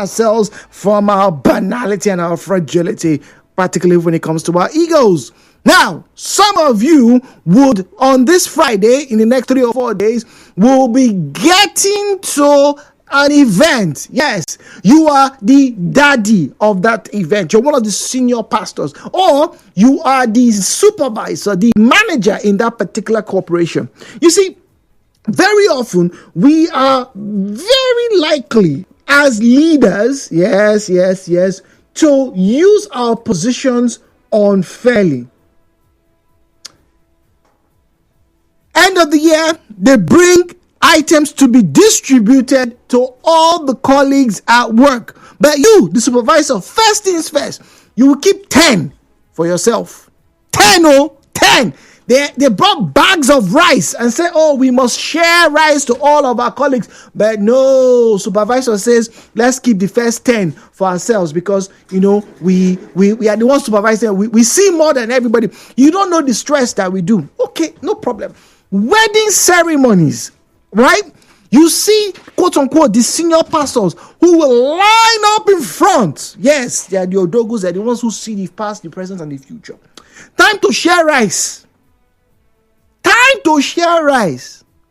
ourselves from our banality and our fragility, particularly when it comes to our egos. Now, some of you would, on this Friday, in the next 3 or 4 days, will be getting to an event. Yes, you are the daddy of that event. You're one of the senior pastors, or you are the supervisor, the manager in that particular corporation. You see, very often we are very likely as leaders, yes, to use our positions unfairly. End of the year, they bring items to be distributed to all the colleagues at work. But you, the supervisor, first things first, you will keep 10 for yourself. 10. They brought bags of rice and said, oh, we must share rice to all of our colleagues. But no, supervisor says, let's keep the first 10 for ourselves because, we are the ones supervising. We see more than everybody. You don't know the stress that we do. Okay, no problem. Wedding ceremonies, right? You see, quote unquote, the senior pastors who will line up in front. Yes, they are the odogus, they're the ones who see the past, the present, and the future. Time to share rice.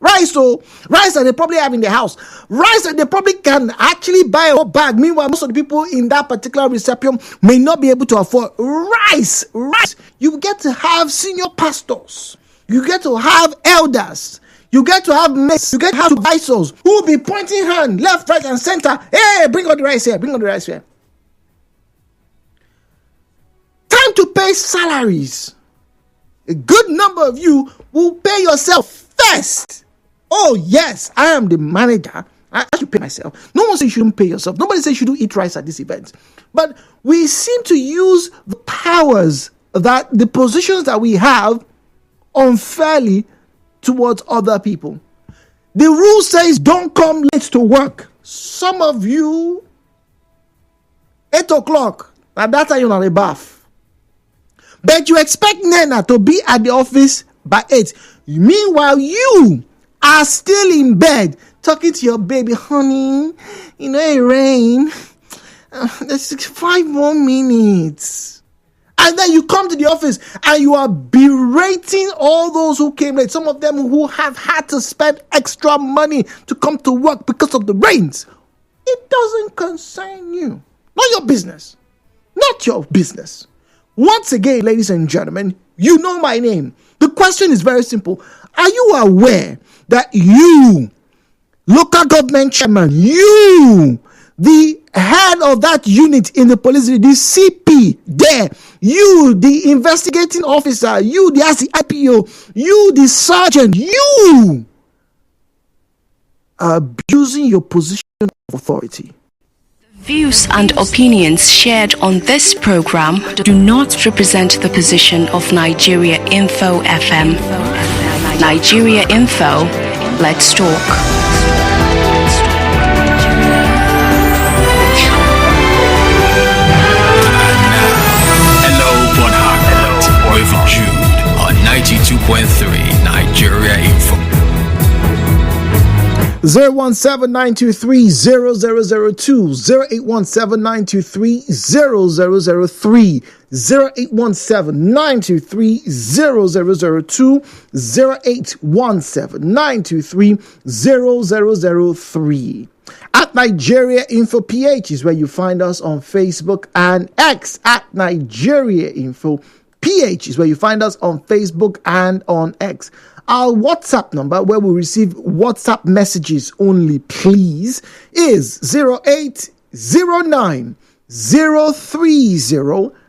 Rice that they probably have in the house. Rice that they probably can actually buy a whole bag. Meanwhile, most of the people in that particular reception may not be able to afford rice. You get to have senior pastors. You get to have elders. You get to have mates. You get to have supervisors who will be pointing hand left, right, and center. Hey, bring out the rice here. Time to pay salaries. A good number of you will pay yourself first. Oh, yes, I am the manager. I should pay myself. No one says you shouldn't pay yourself. Nobody says you shouldn't eat rice at this event. But we seem to use the powers the positions that we have unfairly towards other people. The rule says don't come late to work. Some of you, 8 o'clock, at that time you're not a bath. But you expect Nena to be at the office by 8. Meanwhile, you are still in bed talking to your baby, honey, it rain. There's 5 more minutes. And then you come to the office and you are berating all those who came late. Some of them who have had to spend extra money to come to work because of the rains. It doesn't concern you. Not your business. Not your business. Once again, ladies and gentlemen, you know my name. The question is very simple. Are you aware that you, local government chairman, you, the head of that unit in the police, the CP there, you, the investigating officer, you, the IPO, you, the sergeant, you are abusing your position of authority? Views and opinions shared on this program do not represent the position of Nigeria Info FM. Nigeria Info, let's talk. Hello, Bonhart, with Jude on 92.3 Nigeria Info. 017-923-0002, 0817923-0003, 0817923-0002, 0817923-0003. At Nigeria Info PH is where you find us on Facebook and X. At Nigeria Info PH is where you find us on Facebook and on X. Our WhatsApp number, where we receive WhatsApp messages only, please, is 0809 030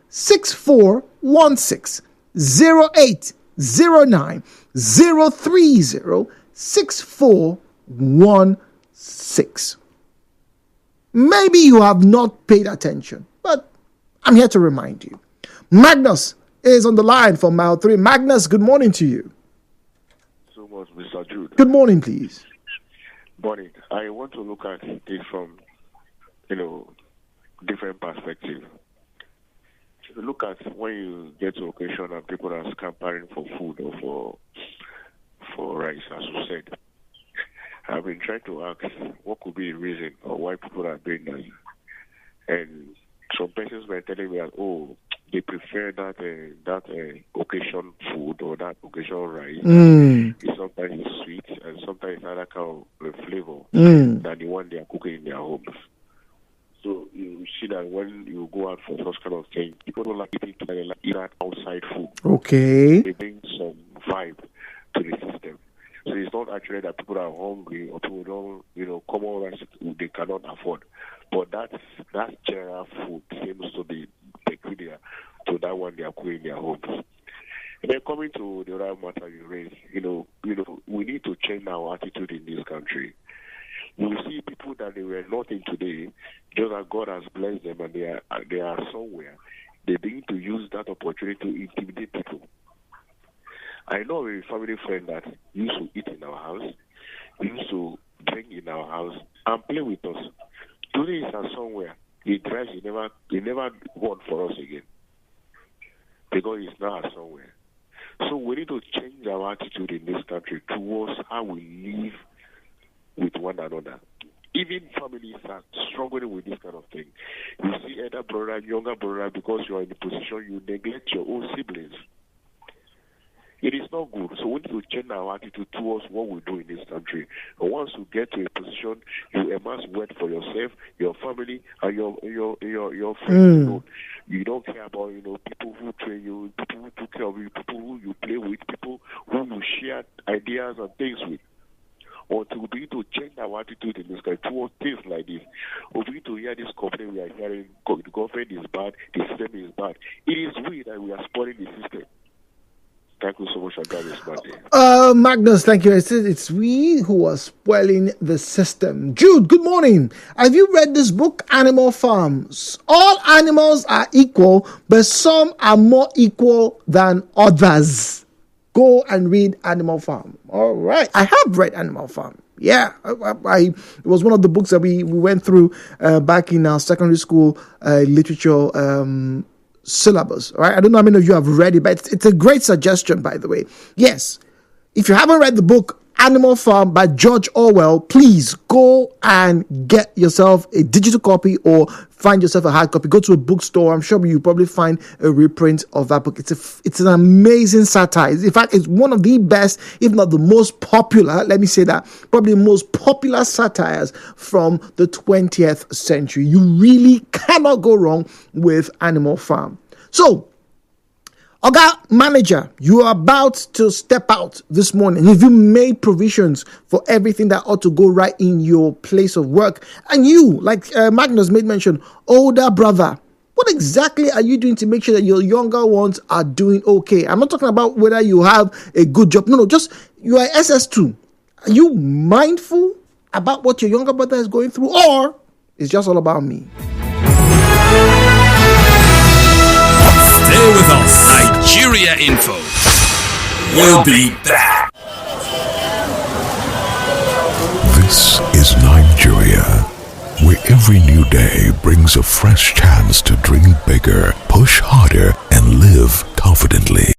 6416. 0809 030 6416. Maybe you have not paid attention, but I'm here to remind you. Magnus is on the line for Mile 3. Magnus, good morning to you. Mr. Jude. Good morning, please. Morning. I want to look at it from, different perspective. Look at when you get to occasion and people are scampering for food or for rice, as you said. I've been trying to ask what could be the reason or why people are doing that. And some persons were telling me that, oh, they prefer that occasion food or that occasion rice. It's sometimes sweet and sometimes it's other kind of flavor than the one they are cooking in their homes. So you see that when you go out for such kind of thing, people don't like eating together, like eat that outside food. Okay. They bring some vibe to the system. So it's not actually that people are hungry or people don't, common rice they cannot afford. But that general food seems to be peculiar to that one they are cooking in their homes. And then coming to the other matter you raised, we need to change our attitude in this country. You see people that they were nothing today, just that God has blessed them and they are somewhere. They begin to use that opportunity to intimidate people. I know a family friend that used to eat in our house, used to drink in our house, and play with us. Today he's at somewhere. He drives, he never worked for us again. Because he's now at somewhere. So we need to change our attitude in this country towards how we live with one another. Even families are struggling with this kind of thing. You see elder brother, younger brother, because you are in a position, you neglect your own siblings. It is not good. So we need to change our attitude towards what we do in this country. And once you get to a position, you amass wealth for yourself, your family, and your friends. You don't care about people who train you, people who take care of you, people who you play with, people who you share ideas and things with. Or to be to change our attitude in this country towards things like this. Or be to hear this complaint we are hearing, the government is bad, the system is bad. It is we that we are spoiling the system. Thank you so much for that. Magnus, thank you. It's we who are spoiling the system. Jude, good morning. Have you read this book, Animal Farms? All animals are equal, but some are more equal than others. Go and read Animal Farm. All right. I have read Animal Farm. Yeah. It was one of the books that we went through back in our secondary school literature syllabus. Right. I don't know how many of you have read it, but it's a great suggestion, by the way. Yes. If you haven't read the book, Animal Farm by George Orwell, please go and get yourself a digital copy or find yourself a hard copy. Go to a bookstore. I'm sure you probably find a reprint of that book. It's an amazing satire. In fact, it's one of the best, if not the most popular, let me say that, probably the most popular satires from the 20th century. You really cannot go wrong with Animal Farm. So, Oga Manager, you are about to step out this morning. Have you made provisions for everything that ought to go right in your place of work? And you, like Magnus made mention, older brother, what exactly are you doing to make sure that your younger ones are doing okay? I'm not talking about whether you have a good job. No, just you are SS2. Are you mindful about what your younger brother is going through, or it's just all about me? Stay with us. Nigeria Info. We'll be back. This is Nigeria, where every new day brings a fresh chance to dream bigger, push harder, and live confidently.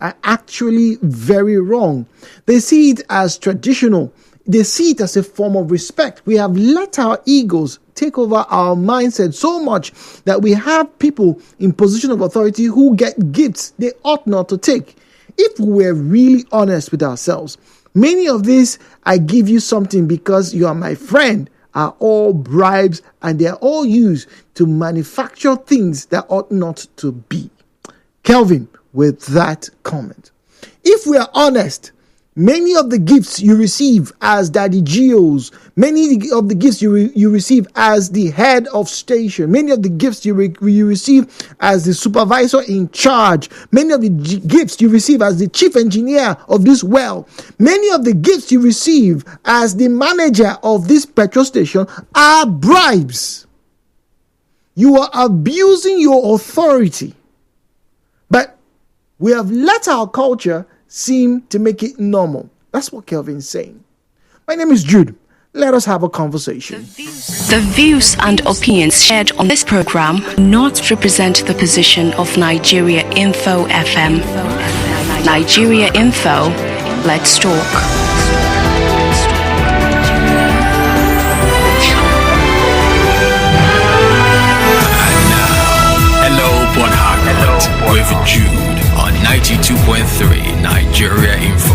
are actually very wrong. They see it as traditional. They see it as a form of respect. We have let our egos take over our mindset so much that we have people in position of authority who get gifts they ought not to take. If we're really honest with ourselves, many of these, I give you something because you are my friend, are all bribes, and they are all used to manufacture things that ought not to be. Kelvin, with that comment. If we are honest, many of the gifts you receive as Daddy Geos, many of the gifts you receive as the head of station, many of the gifts you receive as the supervisor in charge, many of the gifts you receive as the chief engineer of this well, many of the gifts you receive as the manager of this petrol station are bribes. You are abusing your authority. But we have let our culture seem to make it normal. That's what Kelvin's saying. My name is Jude. Let us have a conversation. The views and opinions shared on this program do not represent the position of Nigeria Info FM. Nigeria Info, let's talk. With Jude on 92.3 Nigeria Info.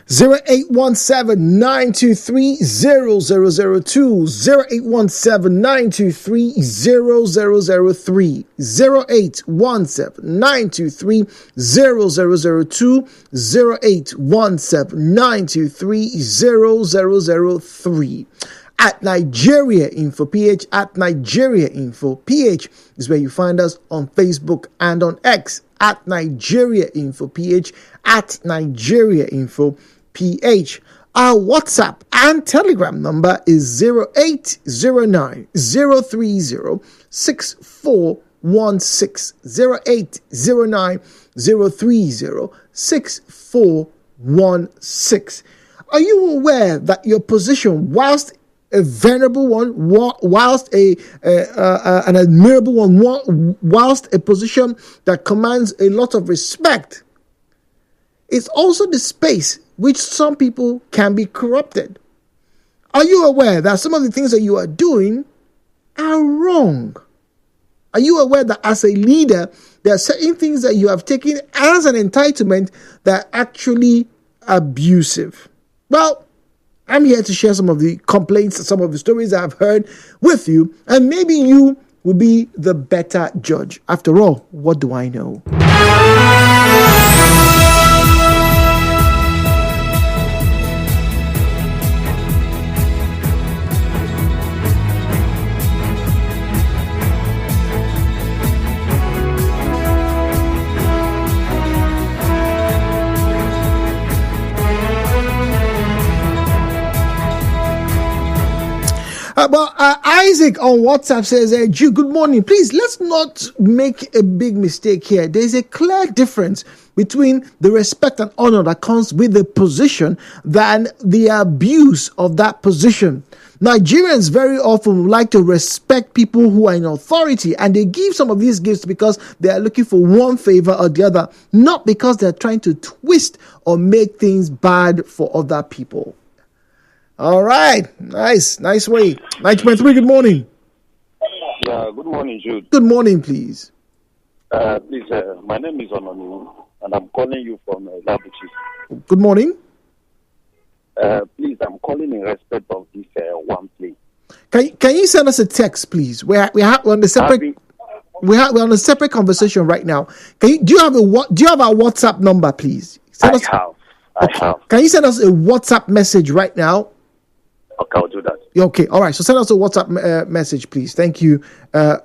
0817-923-0002, 0817-923-0003, 0817-923-0002, 0817-923-0003. At Nigeria Info PH, at Nigeria Info PH is where you find us on Facebook and on X, at Nigeria Info PH, at Nigeria Info PH. Our WhatsApp and Telegram number is 0809 030 6416, 0809 030 6416. Are you aware that your position, whilst a venerable one, whilst an admirable one, whilst a position that commands a lot of respect, it's also the space which some people can be corrupted? Are you aware that some of the things that you are doing are wrong? Are you aware that as a leader, there are certain things that you have taken as an entitlement that are actually abusive? Well, I'm here to share some of the complaints, some of the stories I've heard with you, and maybe you will be the better judge. After all, what do I know? Isaac on WhatsApp says, Jude, good morning. Please, let's not make a big mistake here. There's a clear difference between the respect and honor that comes with the position than the abuse of that position. Nigerians very often like to respect people who are in authority, and they give some of these gifts because they are looking for one favor or the other, not because they're trying to twist or make things bad for other people. All right. Nice way. 90.3, good morning. Good morning, Jude. Good morning, please. Please, my name is Ononu, and I'm calling you from Labuchi. Good morning. Please, I'm calling in respect of this one play. Can you send us a text, please? We're on the separate. We're on a separate conversation right now. Do you have our WhatsApp number, please? I have. Can you send us a WhatsApp message right now? Okay, I'll do that. Okay, all right. So send us a WhatsApp message, please. Thank you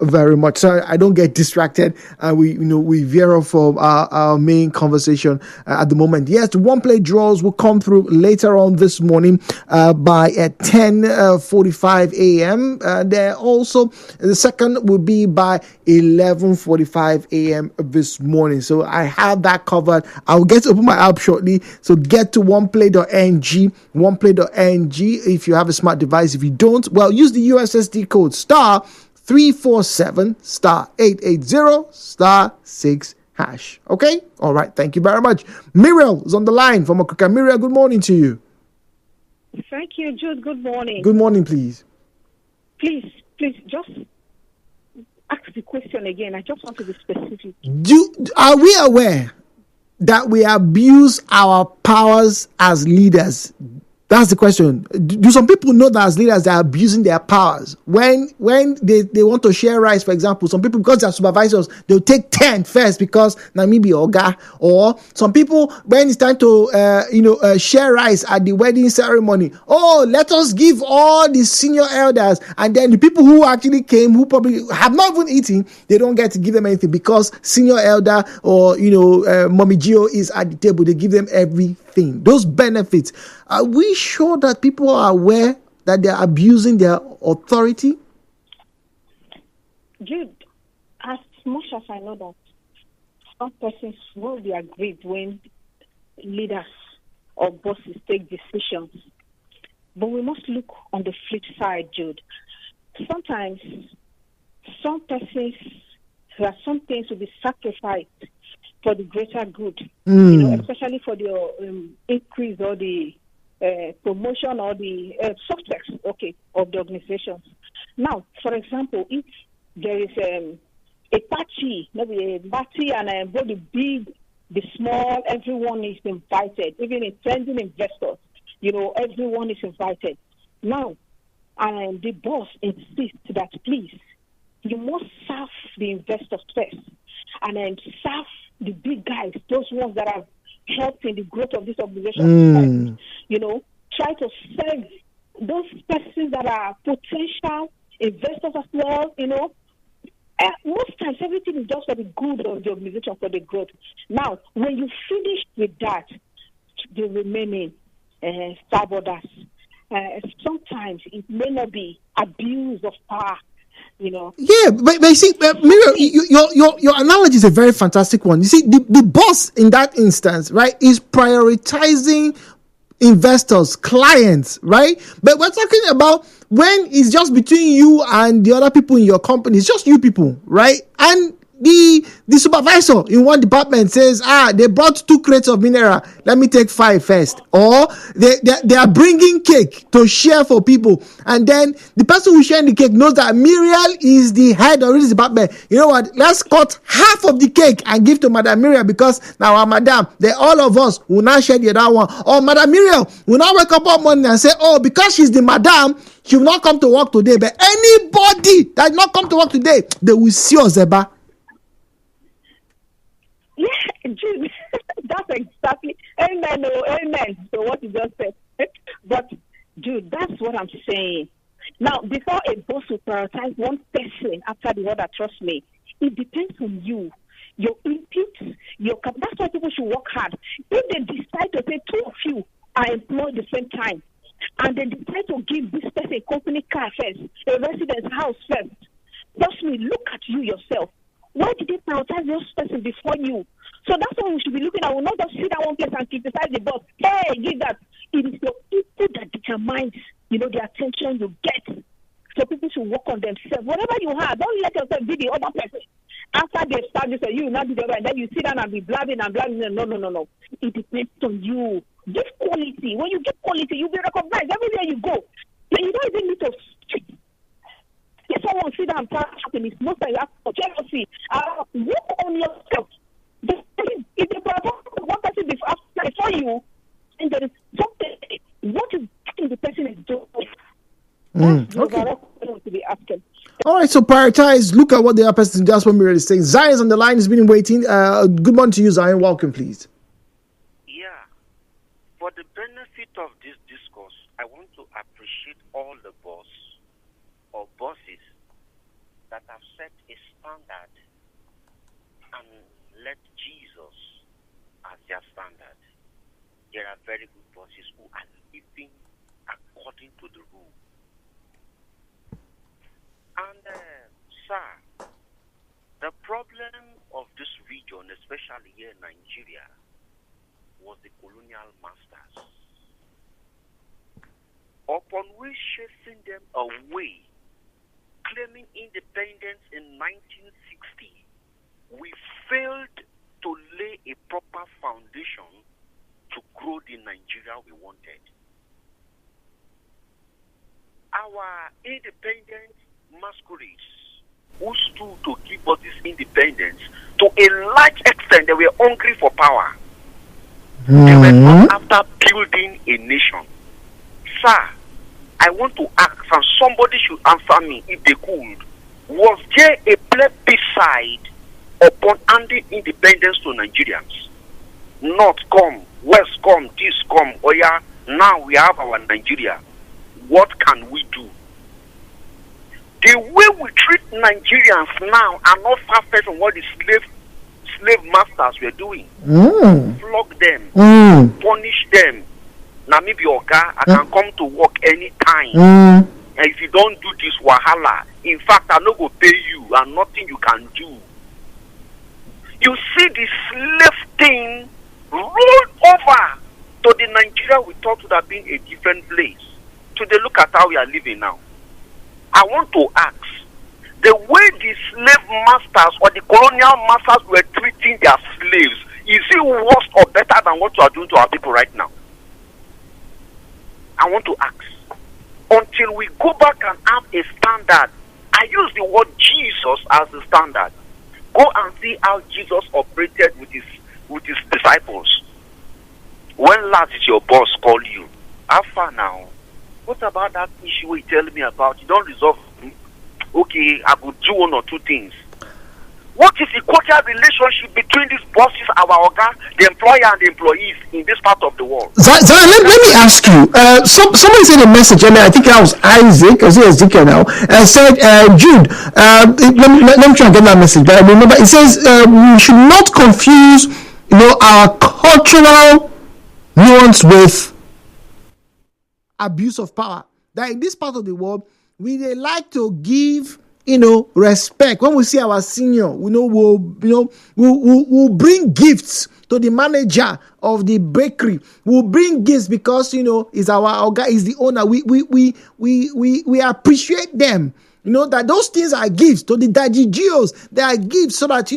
very much. Sorry, I don't get distracted. We veer off from our main conversation at the moment. Yes, the one play draws will come through later on this morning by 10:45 a.m. There also the second will be by 11:45 a.m. this morning. So I have that covered. I'll get to open my app shortly. So get to oneplay.ng, oneplay.ng if you have a smart device. If you don't, well, use the USSD code *347 *880 *6 hash. Okay? All right. Thank you very much. Muriel is on the line from Okuka. Muriel, good morning to you. Thank you, Jude. Good morning. Good morning, please. Please, just ask the question again. I just want to be specific. Are we aware that we abuse our powers as leaders? That's the question. Do some people know that as leaders they are abusing their powers? When they want to share rice, for example, some people, because they are supervisors, they'll take 10 first because Namibia Oga. Or some people, when it's time to share rice at the wedding ceremony, let us give all the senior elders, and then the people who actually came, who probably have not even eaten, they don't get to give them anything because senior elder or Mommy Gio is at the table. They give them everything, those benefits. Are we sure that people are aware that they are abusing their authority? Jude, as much as I know that some persons will be aggrieved when leaders or bosses take decisions, but we must look on the flip side, Jude. Sometimes some persons, there are some things to be sacrificed for the greater good, especially for the increase or the promotion or the success, of the organizations. Now, for example, if there is a party, maybe a party, and both the big, the small, everyone is invited, even intending investors, everyone is invited. Now, and the boss insists that please, you must serve the investors first, and then serve the big guys, those ones that have helped in the growth of this organization. Try to serve those persons that are potential investors as well. Most times everything is just for the good of the organization, for the growth. Now, when you finish with that, the remaining saboteurs, sometimes it may not be abuse of power. Yeah, but you see, Miriam, your analogy is a very fantastic one. You see, the boss in that instance, right, is prioritizing investors, clients, right? But we're talking about when it's just between you and the other people in your company. It's just you people, right? And the supervisor in one department says, they brought 2 crates of mineral, let me take 5 first. Or they are bringing cake to share for people, and then the person who sharing the cake knows that Muriel is the head of this department. You know what, let's cut half of the cake and give to Madam Muriel, because now our madam, all of us will now share the other one. Or Madam Muriel will now wake up one morning and say, because she's the madam, she will not come to work today. But anybody that did not come to work today, they will see us, Zeba. Yeah, Jude, that's exactly, amen, amen. So what you just said. But, Jude, that's what I'm saying. Now, before a boss will prioritize one person after the other, trust me, it depends on you, your input, that's why people should work hard. If they decide to say 2 of you are employed at the same time, and they decide to give this person a company car first, a residence house first, trust me, look at you yourself. Why did they prioritize this person before you? So that's what we should be looking at. We'll not just sit at one place and criticize the boss. Hey, give that. It is your people that determines, the attention you get. So people should work on themselves. Whatever you have, don't let yourself be the other person. After they start, you say, you will not be the other, and then you sit down and be blabbing and blabbing. No. It depends on you. Give quality. When you give quality, you'll be recognized everywhere you go. You don't even need to if someone sit down and start shopping, it's most like you have for jealousy. Work on yourself. If they prioritize one person before you, and there is something, what is the person is doing? That's to be asking. All right, so prioritize. Look at what the other person, just what Miriam is saying. Zion's on the line, has been waiting. Good morning to you, Zion. Welcome, please. Yeah. For the benefit of this discourse, I want to appreciate all the boss or bosses that have set a standard and let Jesus as their standard. There are very good bosses who are living according to the rule. And, sir, the problem of this region, especially here in Nigeria, was the colonial masters. Upon we chasing them away, claiming independence in 1960, we failed Nigeria we wanted. Our independent masquerades who stood to give us this independence, to a large extent, they were hungry for power. They were not after building a nation. Sir, I want to ask, and somebody should answer me if they could. Was there a plebiscite upon handing independence to Nigerians? North come, West come, this come, oh yeah, now we have our Nigeria. What can we do? The way we treat Nigerians now are not far-fetched from what the slave masters were doing. Flog them, punish them. Now maybe Oga, I can come to work anytime. And if you don't do this, wahala. In fact, I no go pay you and nothing you can do. You see the slave thing rolled over to the Nigeria we thought would have been a different place. So they look at how we are living now. I want to ask, the way the slave masters or the colonial masters were treating their slaves, is it worse or better than what you are doing to our people right now? I want to ask, until we go back and have a standard, I use the word Jesus as the standard. Go and see how Jesus operated with his disciples. When last did your boss call you? How far now? What about that issue you tell me about? You don't resolve. Okay, I could do one or two things. What is the cordial relationship between these bosses, our Oga, the employer and the employees in this part of the world? Zara, let me ask you. Somebody sent a message earlier. I think that was Isaac. I see Ezekiel now. Said, Jude, let me try and get that message. But I remember it says we should not confuse, our cultural nuance with abuse of power. That in this part of the world, they like to give respect. When we see our senior, we'll bring gifts to the manager of the bakery. We'll bring gifts because is our guy, is the owner. We appreciate them. That those things are gifts to the Dajigios. They are gifts so that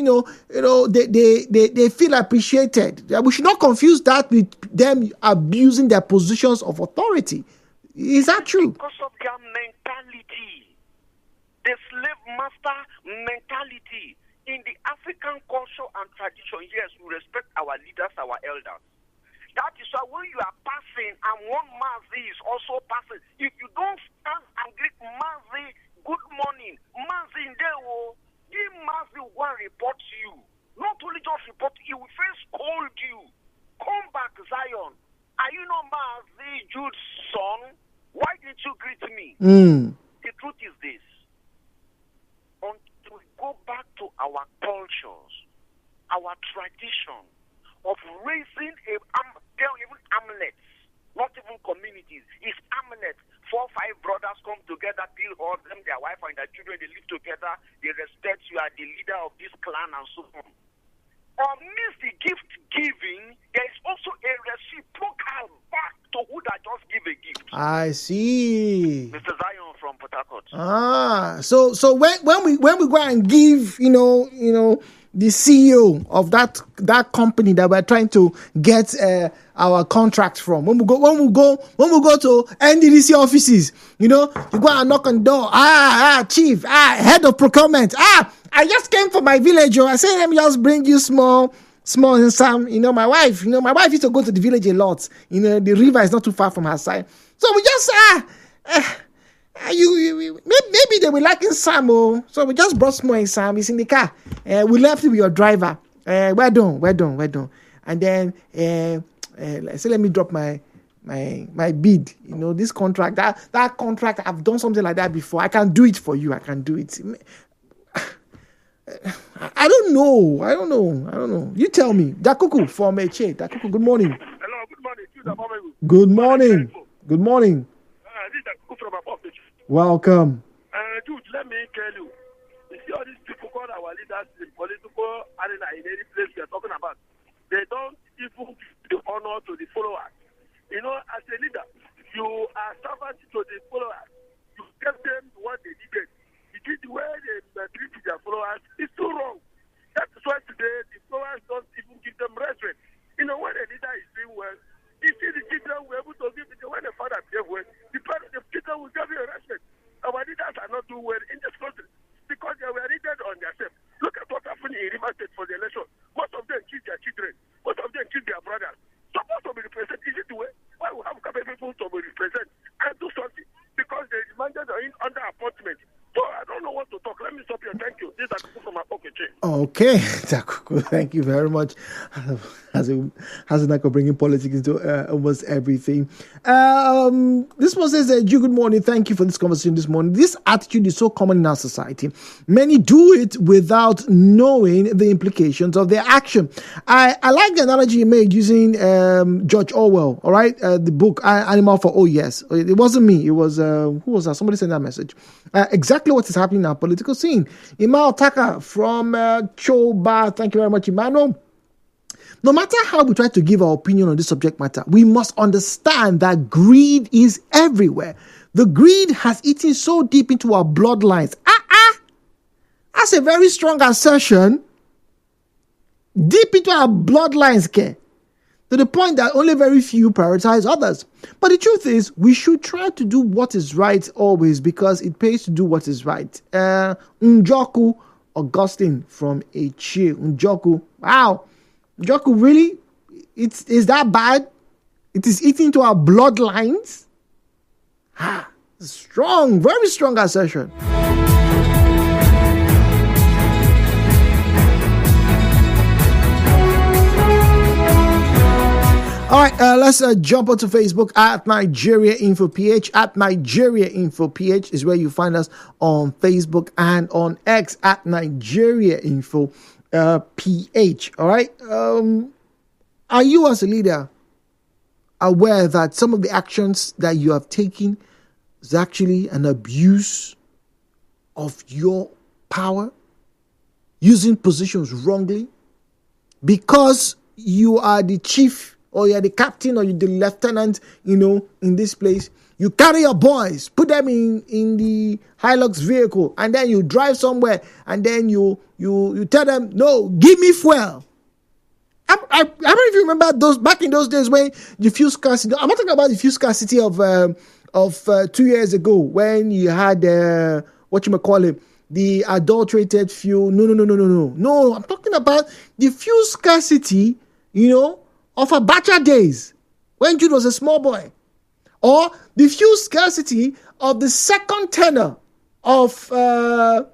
they feel appreciated. We should not confuse that with them abusing their positions of authority. Is that true? Because of their mentality. The slave master mentality. In the African culture and tradition, yes, we respect our leaders, our elders. That is why when you are passing and one Mazi is also passing, if you don't stand and greet Mazi, good morning, Mazi in there, give Mazi one report to you. Not only just report, he will first scold you. Come back, Zion. Are you not Mazi Jude's son? Why didn't you greet me? The truth is this. Until we go back to our cultures, our tradition of raising even amulets, not even communities, it's amulets. 4 or 5 brothers come together, build all them, their wife and their children, they live together, they respect you are the leader of this clan and so on. Amidst the gift giving, there is also a reciprocal back to who that just give a gift. I see. Mr. Zion from Port Harcourt. So when we go and give, the CEO of that company that we're trying to get our contract from, when we go to NDDC offices, you go and knock on the door. Chief, head of procurement. I just came from my village. I said, let me just bring you small and some. My wife used to go to the village a lot. The river is not too far from her side. So we just maybe they were liking Sam. So we just brought small and Sam. He's in the car. We left it with your driver. We're done. And then so let me drop my bid. This contract, that contract, I've done something like that before. I can do it for you. I can do it. I don't know. You tell me. Dakuku from Eche. Dakuku, good morning. Hello, good morning. Good morning. Good morning. This is Dakuku from above. Welcome. Dude, let me tell you. You see all these people call our leaders in political arena in any place we are talking about. They don't even give the honor to the followers. As a leader, you are servant to the followers. You give them what they needed. The way they treat their followers is too wrong. That is why today the followers don't even give them respect. When a leader is doing well, you see the State for the election. Most of them kill their children. Most of them kill their brothers. Supposed to be represented. Is it the way? Why we have capable people to be represented and do something? Because they demanded under appointment. So I don't know what to talk. Let me stop here. Thank you. These are people from my pocket chain. Okay, Takuku, thank you very much. Hasn't bringing politics into almost everything. This one says, good morning. Thank you for this conversation this morning. This attitude is so common in our society. Many do it without knowing the implications of their action. I like the analogy you made using George Orwell, all right? The book, Animal for... Oh, yes. It wasn't me. It was... who was that? Somebody sent that message. Exactly what is happening in our political scene. Imal Taka from Choba. Thank you very much, Emmanuel. No matter how we try to give our opinion on this subject matter, we must understand that greed is everywhere. The greed has eaten so deep into our bloodlines. That's a very strong assertion. Deep into our bloodlines, to the point that only very few prioritize others. But the truth is, we should try to do what is right always, because it pays to do what is right. Njoku Augustine from Echi. Njoku. Wow. Njoku, really? Is that bad? It is eating into our bloodlines? Strong, very strong assertion. All right, let's jump onto Facebook at Nigeria Info PH. At Nigeria Info PH is where you find us on Facebook, and on X at Nigeria Info PH. All right. Are you as a leader aware that some of the actions that you have taken is actually an abuse of your power, using positions wrongly, because you are the chief, or you're the captain, or you're the lieutenant, in this place? You carry your boys, put them in the Hilux vehicle, and then you drive somewhere, and then you tell them, no, give me fuel. I don't know if you remember those back in those days when the fuel scarcity. I'm not talking about the fuel scarcity of 2 years ago, when you had the adulterated fuel. No. I'm talking about the fuel scarcity, of Abacha days, when Jude was a small boy. Or the fuel scarcity of the second tenor of Olusegun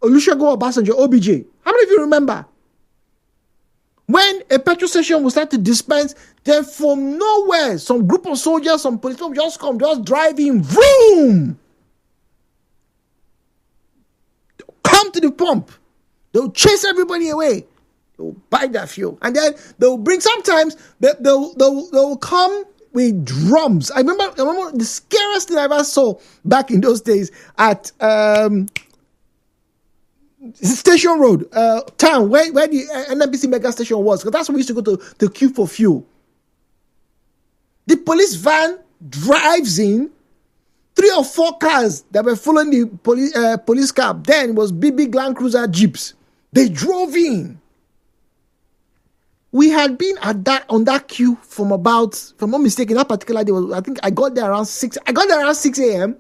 Obasanjo, OBJ. How many of you remember? When a petrol station will start to dispense, then from nowhere, some group of soldiers, some policemen just come, just driving, vroom! They'll come to the pump. They'll chase everybody away. They'll buy that fuel. And then they'll bring, sometimes they'll come with drums. I remember the scariest thing I ever saw back in those days at Station Road, town, where the NNPC mega station was. Because that's where we used to go to queue for fuel. The police van drives in, 3 or 4 cars that were following the police car. Then it was big Land Cruiser Jeeps. They drove in. We had been on that queue from about, if I'm not mistaken, that particular day, I think I got there around 6. I got there around 6 a.m.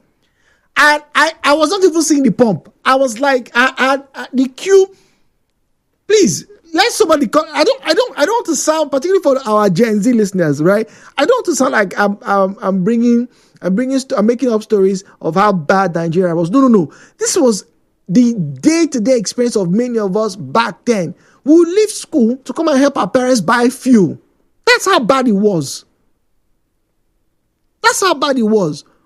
And I was not even seeing the pump. I was like, the queue. Please, let somebody call. I don't want to sound, particularly for our Gen Z listeners, right? I don't want to sound like I'm making up stories of how bad Nigeria was. No. This was the day-to-day experience of many of us back then. We would leave school to come and help our parents buy fuel. That's how bad it was.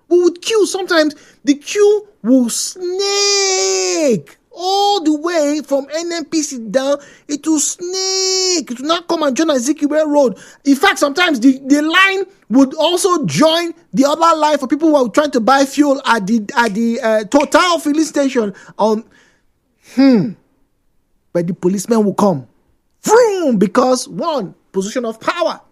We would queue. Sometimes the queue will snake all the way from NNPC down. It will snake. It will not come and join Ezekiel Road. In fact, sometimes the line would also join the other line for people who are trying to buy fuel at the Total filling station. But the policemen will come. Vroom! Because, one, position of power.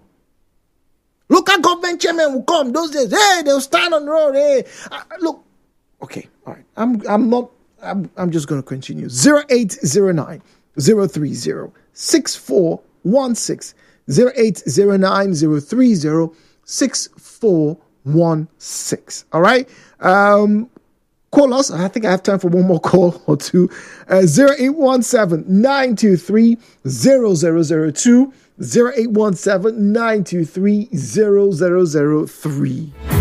Local government chairman will come those days. Hey, they'll stand on the road. Hey, look. Okay, all right. I'm just going to continue. 0809 030 6416. 0809 030 6416. All right. call us. I think I have time for one more call or two. 0817-923-0002. 0817-923-0003.